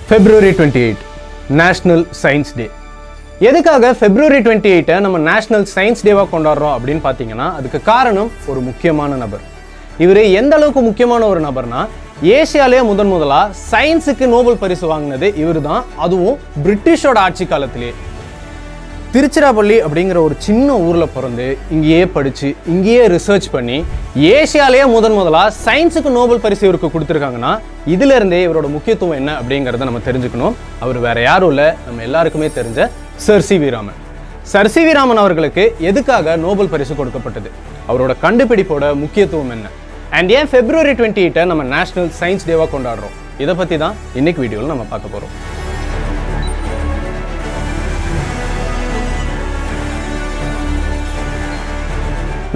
February 28 National Science Day. எதுக்காக February 28 நம்ம national science டேவா கொண்டாடுறோம் அப்படின்னு பார்த்தீங்கன்னா அதுக்கு காரணம் ஒரு முக்கியமான நபர். இவர் எந்த அளவுக்கு முக்கியமான ஒரு நபர்னா ஏசியாலேயே முதலா சயின்ஸுக்கு நோபல் பரிசு வாங்கினது இவர் தான், அதுவும் பிரிட்டிஷோட ஆட்சி காலத்திலேயே. திருச்சிராப்பள்ளி அப்படிங்கிற ஒரு சின்ன ஊரில் பிறந்து இங்கேயே படித்து இங்கேயே ரிசர்ச் பண்ணி ஏசியாலேயே முதலா சயின்ஸுக்கு நோபல் பரிசு இவருக்கு கொடுத்துருக்காங்கன்னா இதிலிருந்தே இவரோட முக்கியத்துவம் என்ன அப்படிங்கிறத நம்ம தெரிஞ்சுக்கணும். அவர் வேற யாரும் இல்லை, நம்ம எல்லாருக்குமே தெரிஞ்ச sir C V Raman. Sir C V Raman அவர்களுக்கு எதுக்காக நோபல் பரிசு கொடுக்கப்பட்டது, அவரோட கண்டுபிடிப்போட முக்கியத்துவம் என்ன, அண்ட் ஏன் February 28 நம்ம நேஷனல் சயின்ஸ் டேவாக கொண்டாடுறோம், இதை பற்றி தான் இன்னைக்கு வீடியோவில் நம்ம பார்க்க போகிறோம்.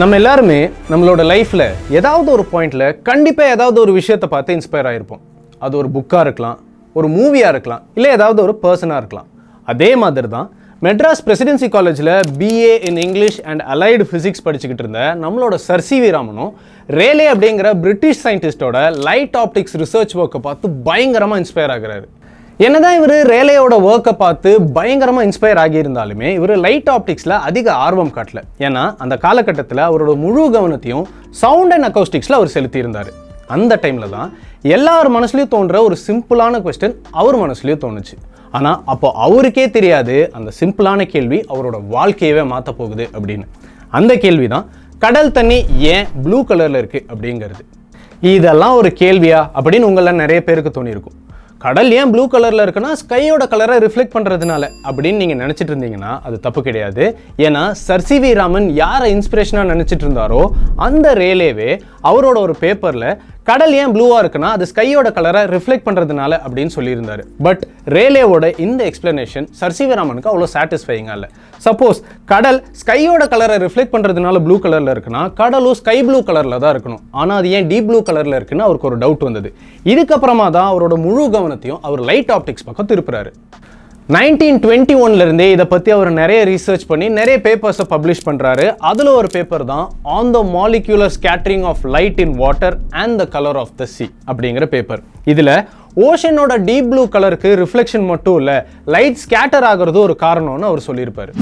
நம்ம எல்லாருமே நம்மளோட லைஃப்பில் ஏதாவது ஒரு பாயிண்டில் கண்டிப்பாக ஏதாவது ஒரு விஷயத்தை பார்த்து இன்ஸ்பயர் ஆகிருப்போம். அது ஒரு புக்காக இருக்கலாம், ஒரு மூவியாக இருக்கலாம், இல்லை ஏதாவது ஒரு பர்சனாக இருக்கலாம். அதே மாதிரி தான் மெட்ராஸ் பிரசிடென்சி காலேஜில் BA in English and allied physics படிச்சுக்கிட்டு இருந்த நம்மளோட சர் சி வி ராமனும் ரேலே அப்படிங்கிற பிரிட்டிஷ் சயின்டிஸ்டோட லைட் ஆப்டிக்ஸ் ரிசர்ச் ஒர்க்கை பார்த்து பயங்கரமாக இன்ஸ்பயர் ஆகிறாரு. என்னதான் இவர் ரேலேயோட ஒர்க்கை பார்த்து பயங்கரமாக இன்ஸ்பயர் ஆகியிருந்தாலுமே இவர் லைட் ஆப்டிக்ஸில் அதிக ஆர்வம் காட்டல. ஏன்னா அந்த காலகட்டத்தில் அவரோட முழு கவனத்தையும் சவுண்ட் அண்ட் அக்கௌஸ்டிக்ஸில் அவர் செலுத்தியிருந்தார். அந்த டைமில் தான் எல்லார் மனசுலையும் தோன்ற ஒரு சிம்பிளான கொஸ்டின் அவர் மனசுலையும் தோணுச்சு. ஆனால் அப்போ அவருக்கே தெரியாது அந்த சிம்பிளான கேள்வி அவரோட வாழ்க்கையவே மாற்ற போகுது அப்படின்னு. அந்த கேள்வி தான் கடல் தண்ணி ஏன் ப்ளூ கலரில் இருக்குது அப்படிங்கிறது. இதெல்லாம் ஒரு கேள்வியா அப்படின்னு உங்களில் நிறைய பேருக்கு தோணியிருக்கும். கடல் ஏன் ப்ளூ கலரில் இருக்குன்னா ஸ்கையோட கலரை ரிஃப்ளெக்ட் பண்ணுறதுனால அப்படின்னு நீங்கள் நினச்சிட்டு இருந்தீங்கன்னா அது தப்பு கிடையாது. ஏன்னா சர் சி வி ராமன் யாரை இன்ஸ்பிரேஷனாக நினச்சிட்டு இருந்தாரோ அந்த ரேலேவே அவரோட ஒரு பேப்பரில் கடல் ஏன் ப்ளூவாக இருக்குன்னா அது ஸ்கையோட கலரை ரிஃப்ளெக்ட் பண்ணுறதுனால அப்படின்னு சொல்லியிருந்தாரு. பட் ரேலேவோட இந்த எக்ஸ்பிளனேஷன் சர் சி வி ராமனுக்கு அவ்வளோ சாட்டிஸ்ஃபையிங்காக இல்லை. சப்போஸ் கடல் ஸ்கையோட கலரை ரிஃப்ளெக்ட் பண்ணுறதுனால ப்ளூ கலரில் இருக்குன்னா கடலும் ஸ்கை ப்ளூ கலரில் தான் இருக்கணும். ஆனால் அது ஏன் டீப் ப்ளூ கலரில் இருக்குன்னு அவருக்கு ஒரு டவுட் வந்தது. இதுக்கப்புறமா தான் அவரோட முழு கவனத்தையும் அவர் லைட் ஆப்டிக்ஸ் பக்கம் திருப்புறாரு. 1921 இதை பற்றி அவர் நிறைய ரிசர்ச் பண்ணி நிறைய பேப்பர்ஸை பப்ளிஷ் பண்ணுறாரு. அதில் ஒரு பேப்பர் தான் on the molecular scattering of light in water and the colour of the sea அப்படிங்கிற பேப்பர். இதில் ஓஷனோட டீப் ப்ளூ கலருக்கு ரிஃப்ளெக்ஷன் மட்டும் இல்லை, லைட் ஸ்கேட்டர் ஆகிறது ஒரு காரணம்னு அவர் சொல்லியிருப்பார்.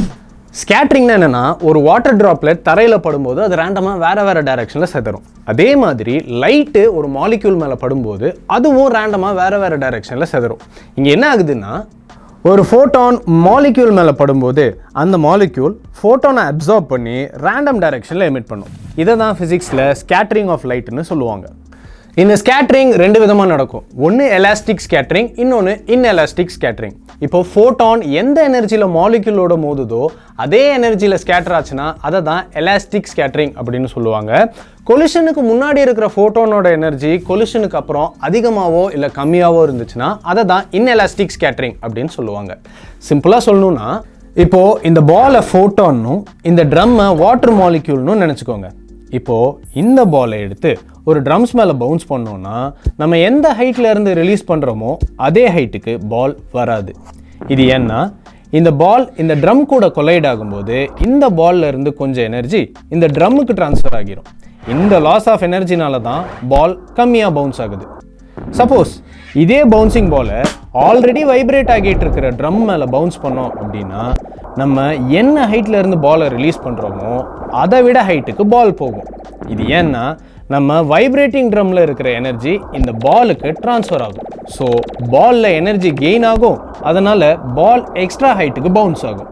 ஸ்கேட்டரிங்னா என்னென்னா ஒரு வாட்டர் ட்ராப்லெட் தரையில் படும்போது அது ரேண்டமாக வேறு டைரெக்ஷனில் செதறும். அதே மாதிரி லைட்டு ஒரு மாலிக்யூல் மேலே படும்போது அதுவும் ரேண்டமாக வேறு டைரெக்ஷனில் செதறும். இங்கே என்ன ஆகுதுன்னா ஒரு ஃபோட்டான் மாலிக்யூல் மேலே படும்போது அந்த மாலிக்யூல் ஃபோட்டானை அப்சார்ப் பண்ணி ரேண்டம் டைரெக்ஷனில் எமிட் பண்ணும். இதை தான் ஃபிசிக்ஸில் ஸ்கேட்டரிங் ஆஃப் லைட்னு சொல்லுவாங்க. இந்த ஸ்கேட்டரிங் ரெண்டு விதமாக நடக்கும். ஒன்று எலாஸ்டிக் ஸ்கேட்டரிங், இன்னொன்று இன்எலாஸ்டிக் ஸ்கேட்டரிங். இப்போ ஃபோட்டான் எந்த எனர்ஜியில் மாலிக்யூலோட மோதுதோ அதே எனர்ஜியில் ஸ்கேட்டர் ஆச்சுன்னா அதை தான் எலாஸ்டிக் ஸ்கேட்டரிங் அப்படின்னு சொல்லுவாங்க. கொலிஷனுக்கு முன்னாடி இருக்கிற ஃபோட்டானோட எனர்ஜி கொலிஷனுக்கு அப்புறம் அதிகமாகவோ இல்லை கம்மியாகவோ இருந்துச்சுன்னா அதை தான் இன்எலாஸ்டிக் ஸ்கேட்டரிங் அப்படின்னு சொல்லுவாங்க. சிம்பிளாக சொல்லணும்னா இப்போது இந்த பாலை ஃபோட்டான்னும் இந்த ட்ரம்மை வாட்டர் மாலிக்யூல்னு நினச்சிக்கோங்க. இப்போது இந்த பாலை எடுத்து ஒரு ட்ரம்ஸ் மேலே பவுன்ஸ் பண்ணோன்னா நம்ம எந்த ஹைட்டில் இருந்து ரிலீஸ் பண்ணுறோமோ அதே ஹைட்டுக்கு பால் வராது. இது ஏன்னா இந்த பால் இந்த ட்ரம் கூட கொலைட் ஆகும்போது இந்த பால்ல இருந்து கொஞ்சம் எனர்ஜி இந்த ட்ரம்முக்கு ட்ரான்ஸ்ஃபர் ஆகிரும். இந்த லாஸ் ஆஃப் எனர்ஜினால தான் பால் கம்மியாக பவுன்ஸ் ஆகுது. சப்போஸ் இதே பவுன்சிங் பாலை ஆல்ரெடி வைப்ரேட் ஆகிட்டு இருக்கிற ட்ரம் மேலே பவுன்ஸ் பண்ணோம் அப்படின்னா நம்ம என்ன ஹைட்டில் இருந்து பாலை ரிலீஸ் பண்ணுறோமோ அதை விட ஹைட்டுக்கு பால் போகும். இது ஏன்னா நம்ம வைப்ரேட்டிங் ட்ரம்ல இருக்கிற எனர்ஜி இந்த பாலுக்கு ட்ரான்ஸ்ஃபர் ஆகும். ஸோ பாலில் எனர்ஜி கெயின் ஆகும், அதனால பால் எக்ஸ்ட்ரா ஹைட்டுக்கு பவுன்ஸ் ஆகும்.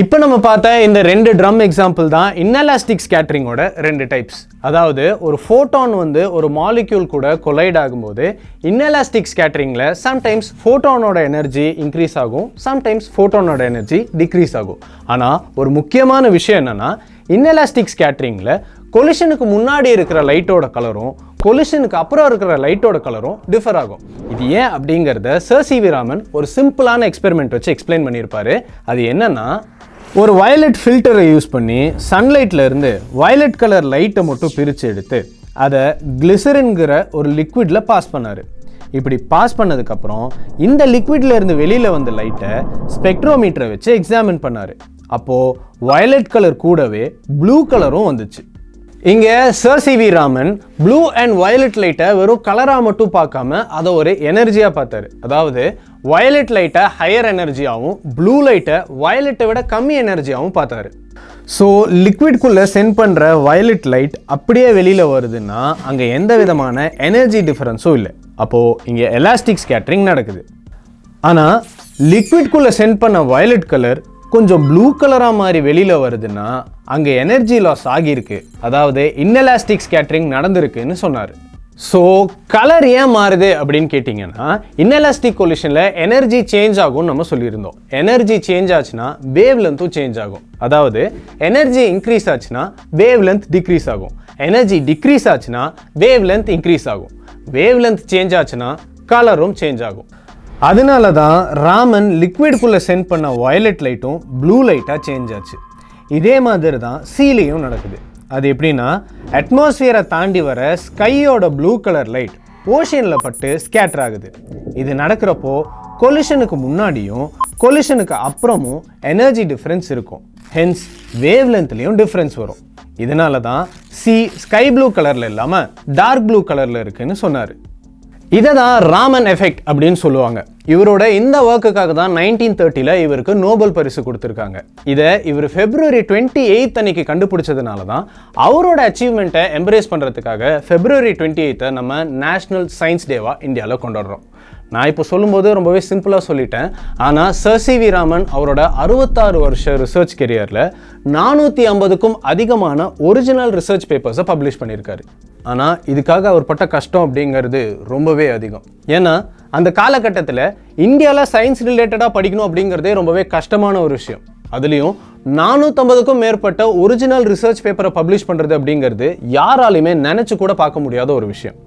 இப்போ நம்ம பார்த்த இந்த ரெண்டு ட்ரம் எக்ஸாம்பிள் தான் இன்எலாஸ்டிக் ஸ்கேட்டரிங்கோட ரெண்டு டைப்ஸ். அதாவது ஒரு ஃபோட்டான் ஒரு மாலிக்யூல் கூட கொலைட் ஆகும்போது இன்எலாஸ்டிக் ஸ்கேட்டரிங்கில் சம்டைம்ஸ் ஃபோட்டானோட எனர்ஜி இன்க்ரீஸ் ஆகும், சம்டைம்ஸ் ஃபோட்டானோட எனர்ஜி டிக்ரீஸ் ஆகும். ஆனால் ஒரு முக்கியமான விஷயம் என்னென்னா இன்எலாஸ்டிக் ஸ்கேட்டரிங்கில் கொலிஷனுக்கு முன்னாடி இருக்கிற லைட்டோட கலரும் கொலிஷனுக்கு அப்புறம் இருக்கிற லைட்டோட கலரும் டிஃபர் ஆகும். இது ஏன் அப்படிங்கிறத சர் சி வி ராமன் ஒரு சிம்பிளான எக்ஸ்பெரிமெண்ட் வச்சு எக்ஸ்பிளைன் பண்ணியிருப்பாரு. அது என்னன்னா ஒரு வயலட் ஃபில்டரை யூஸ் பண்ணி சன்லைட்ல இருந்து வயலட் கலர் லைட்டை மட்டும் பிரித்து எடுத்து அதை கிளிசரின்கிற ஒரு லிக்விடில் பாஸ் பண்ணார். இப்படி பாஸ் பண்ணதுக்கப்புறம் இந்த லிக்விட்ல இருந்து வெளியில் வந்த லைட்டை ஸ்பெக்ட்ரோமீட்டரை வச்சு எக்ஸாமின் பண்ணார். அப்போது வயலட் கலர் கூடவே ப்ளூ கலரும் வந்துச்சு. இங்க sir C V Raman blue and violet லைட்டை வெறும் கலரா மட்டும் பார்க்காம அதை ஒரு எனர்ஜியா பார்த்தாரு. அதாவது வயலட் லைட்டை ஹையர் எனர்ஜியாகவும் ப்ளூ லைட்டை வயலட்டை விட கம்மி எனர்ஜியாகவும் பார்த்தாரு. ஸோ லிக்விட்குள்ளே சென்ட் பண்ணுற வயலட் லைட் அப்படியே வெளியில் வருதுன்னா அங்கே எந்த விதமான எனர்ஜி டிஃபரன்ஸும் இல்லை. அப்போது இங்கே எலாஸ்டிக் ஸ்கேட்டரிங் நடக்குது. ஆனால் லிக்விட்குள்ளே சென்ட் பண்ண வயலட் கலர் கொஞ்சம் ப்ளூ கலராக மாதிரி வெளியில் வருதுன்னா அங்கே எனர்ஜி லாஸ் ஆகியிருக்கு, அதாவது இன்எலாஸ்டிக் ஸ்கேட்டரிங் நடந்திருக்குன்னு சொன்னார். ஸோ கலர் ஏன் மாறுது அப்படின்னு கேட்டிங்கன்னா இன்எலாஸ்டிக் கொலிஷனில் எனர்ஜி சேஞ்ச் ஆகும்னு நம்ம சொல்லியிருந்தோம். எனர்ஜி சேஞ்ச் ஆச்சுன்னா வேவ் லென்த்தும் சேஞ்ச் ஆகும். அதாவது எனர்ஜி இன்க்ரீஸ் ஆச்சுன்னா வேவ் லென்த் டிக்ரீஸ் ஆகும், எனர்ஜி டிக்ரீஸ் ஆச்சுன்னா வேவ் லென்த் இன்க்ரீஸ் ஆகும், வேவ் லென்த் சேஞ்ச் ஆச்சுன்னா கலரும் சேஞ்ச் ஆகும். அதனால தான் ராமன் லிக்விட்குள்ளே சென்ட் பண்ண வயலட் லைட்டும் ப்ளூ லைட்டாக சேஞ்ச் ஆச்சு. இதே மாதிரி தான் சீலையும் நடக்குது. அது எப்படின்னா அட்மாஸ்பியரை தாண்டி வர ஸ்கையோட ப்ளூ கலர் லைட் ஓஷனில் பட்டு ஸ்கேட்டர் ஆகுது. இது நடக்கிறப்போ கொலிஷனுக்கு முன்னாடியும் கொலிஷனுக்கு அப்புறமும் எனர்ஜி டிஃப்ரென்ஸ் இருக்கும். ஹென்ஸ் வேவ் லென்த்லேயும் டிஃப்ரென்ஸ் வரும். இதனால தான் ஸ்கை ப்ளூ கலரில் இல்லாமல் டார்க் ப்ளூ கலரில் இருக்குன்னு சொன்னார். இதை தான் ராமன் எஃபெக்ட் அப்படின்னு சொல்லுவாங்க. இவரோட இந்த ஒர்க்குக்காக தான் 1930 இவருக்கு நோபல் பரிசு கொடுத்துருக்காங்க. இதை இவர் February 28 அன்னைக்கு கண்டுபிடிச்சதுனால தான் அவரோட அச்சீவ்மெண்ட்டை எம்ப்ரேஸ் பண்ணுறதுக்காக February 28 நம்ம நேஷ்னல் சயின்ஸ் டேவாக இந்தியாவில் கொண்டாடுறோம். நான் இப்போ சொல்லும்போது ரொம்பவே சிம்பிளாக சொல்லிட்டேன். ஆனால் சர் சிவி ராமன் அவரோட 66 வருஷ ரிசர்ச் கெரியரில் 450க்கும் அதிகமான ஒரிஜினல் ரிசர்ச் பேப்பர்ஸை பப்ளிஷ் பண்ணியிருக்காரு. ஆனால் இதுக்காக அவர் பட்ட கஷ்டம் அப்படிங்கிறது ரொம்பவே அதிகம். ஏன்னா அந்த காலகட்டத்தில் இந்தியாவில் சயின்ஸ் ரிலேட்டடாக படிக்கணும் அப்படிங்கிறதே ரொம்பவே கஷ்டமான ஒரு விஷயம். அதுலேயும் 450க்கும் மேற்பட்ட ஒரிஜினல் ரிசர்ச் பேப்பரை பப்ளிஷ் பண்ணுறது அப்படிங்கிறது யாராலையுமே நினச்சி கூட பார்க்க முடியாத ஒரு விஷயம்.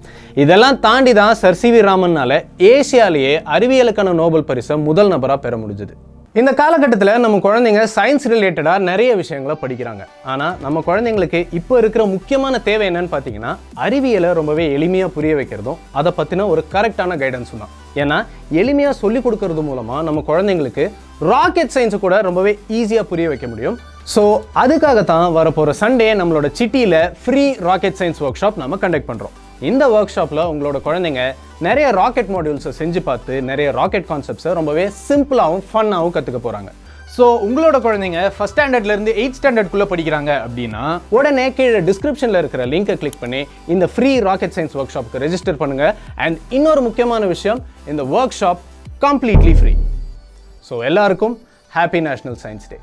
இதெல்லாம் தாண்டி தான் சர் சிவி ராமன்னால ஏசியாலேயே அறிவியலுக்கான நோபல் பரிசை முதல் நபராக பெற முடிஞ்சது. இந்த காலகட்டத்தில் நம்ம குழந்தைங்க சயின்ஸ் ரிலேட்டடாக நிறைய விஷயங்களை படிக்கிறாங்க. ஆனால் நம்ம குழந்தைங்களுக்கு இப்போ இருக்கிற முக்கியமான தேவை என்னன்னு பார்த்தீங்கன்னா அறிவியலை ரொம்பவே எளிமையாக புரிய வைக்கிறதும் அதை பற்றின ஒரு கரெக்டான கைடன்ஸும் தான். ஏன்னா எளிமையாக சொல்லிக் கொடுக்கறது மூலமாக நம்ம குழந்தைங்களுக்கு ராக்கெட் சயின்ஸை கூட ரொம்பவே ஈஸியாக புரிய வைக்க முடியும். ஸோ அதுக்காகத்தான் வரப்போகிற சண்டே நம்மளோட சிட்டியில் free rocket science work shop நம்ம கண்டக்ட் பண்ணுறோம். இந்த ஒர்க் ஷாப்பில் உங்களோட குழந்தைங்க நிறைய ராக்கெட் மாடியூல்ஸை செஞ்சு பார்த்து நிறைய ராக்கெட் கான்செப்ட்ஸை ரொம்பவே சிம்பிளாகவும் ஃபன்னாகவும் கற்றுக்க போகிறாங்க. ஸோ உங்களோட குழந்தைங்க ஃபஸ்ட் ஸ்டாண்டர்ட்லேருந்து 8th ஸ்டாண்டர்ட்குள்ளே படிக்கிறாங்க அப்படின்னா உடனே கீழே டிஸ்கிரிப்ஷனில் இருக்கிற லிங்கை கிளிக் பண்ணி இந்த ஃப்ரீ ராக்கெட் சயின்ஸ் ஒர்க் ஷாப்புக்கு ரெஜிஸ்டர் பண்ணுங்கள். அண்ட் இன்னொரு முக்கியமான விஷயம், இந்த work shop completely free. So எல்லாருக்கும் ஹாப்பி நேஷனல் சயின்ஸ் டே.